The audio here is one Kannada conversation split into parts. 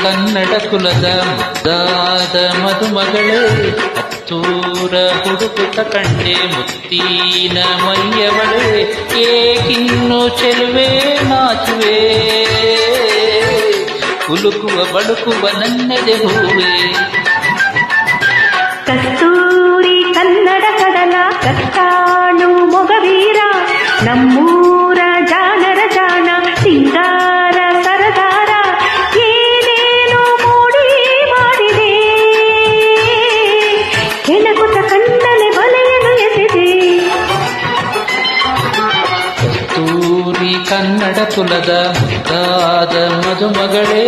ಕನ್ನಡ ಕುಲದ ಮುದ್ದಾದ ಮದುಮಗಳೇ ಹತ್ತೂರ ಹುಡುಕುತ್ತ ಕಂಡೆ ಮುತ್ತಿನ ಮೈಯವಳೇ ಏಕಿನ್ನು ಚೆಲುವೆ ನಾಚುವೆ ಕುಲುಕುವ ಬಳುಕುವ ನನ್ನದೆ ಹೂವೆ ಕಸ್ತೂರಿ ಕನ್ನಡ ಕಡಲ ಕತ್ತಾಳು ಮೊಗವೀರ ನಮ್ಮೂರ ಜಾಣರ ಜಾಣ ಸಿಂಗಾರ ಸರದಾರ ಏನೇನು ಮೂಡಿ ಮಾಡಿದೆ ಕೆಣಕುತ ಕಣ್ಣನೆ ಬಲೆಯನ್ನು ಎಸೆದೆ ಕಸ್ತೂರಿ ಕನ್ನಡ ಕುಲದ ಮುದ್ದಾದ ಮದುಮಗಳೇ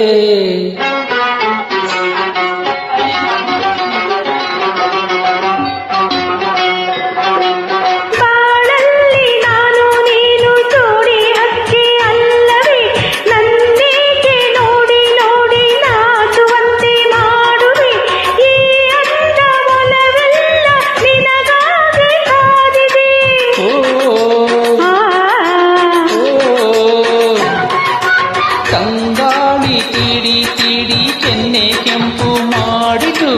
ತಂಗಾಳಿ ತೀಡಿ ತೀಡಿ ಕೆನ್ನೆ ಕೆಂಪು ಮಾಡಿತು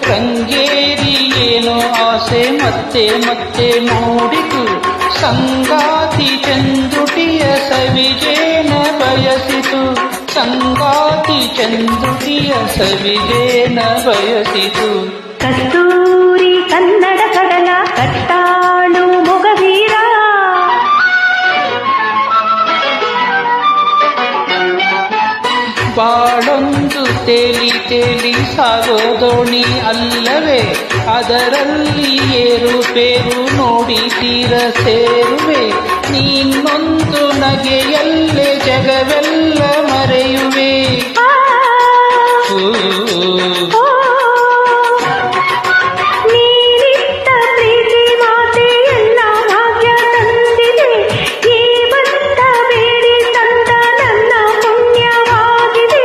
ರಂಗೇರಿ ಏನೋ ಆಸೆ ಮತ್ತೆ ಮತ್ತೆ ಮೂಡಿತು ಸಂಗಾತಿ ಚಂದುಟಿಯ ಸವಿಜೇನ ಬಯಸಿತು ಸಂಗಾತಿ ಚಂದುಟಿಯ ಸವಿಜೇನ ಬಯಸಿತು ಕಸ್ತೂರಿ ಕನ್ನಡ ಕಡಲ ಕಟ್ಟಾಳು ಮೊಗವೀರ ಬಾಳೊಂದು ತೇಲಿ ತೇಲಿ ಸಾಗೋ ದೋಣಿ ಅಲ್ಲವೇ ಅದರಲ್ಲಿ ಏರುಪೇರು ನೋಡಿ ತೀರ ಸೇರುವೆ ನೀನೊಂದು ನಗೆಯಲ್ಲೇ ಜಗವೆಲ್ಲ ಮರೆಯುವೆ ನೀನಿತ್ತ ಪ್ರೀತಿ ಮಾತೆ ಎಲ್ಲ ಭಾಗ್ಯ ತಂದಿದೆ ಈ ಬಂದ ಬೇಡಿ ತಂದ ನನ್ನ ಪುಣ್ಯವಾಗಿದೆ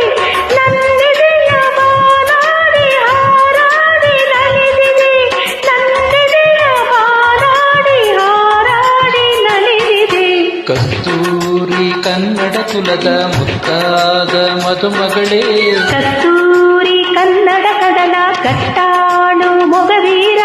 ನನ್ನೆದೆಯ ಬಾನಾಡಿ ಹಾರಾಡಿ ನಲಿದಿದೆ ನನ್ನೆದೆಯ ಬಾನಾಡಿ ಹಾರಾಡಿ ನಲಿದಿದೆ ಕಸ್ತೂರಿ ಕನ್ನಡ ಕುಲದ ಮುದ್ದಾದ ಮದುಮಗಳೇ ಕಸ್ತೂರಿ ಕನ್ನಡ ಕಡಲ ಕಟ್ಟಾಳು ಮೊಗವೀರ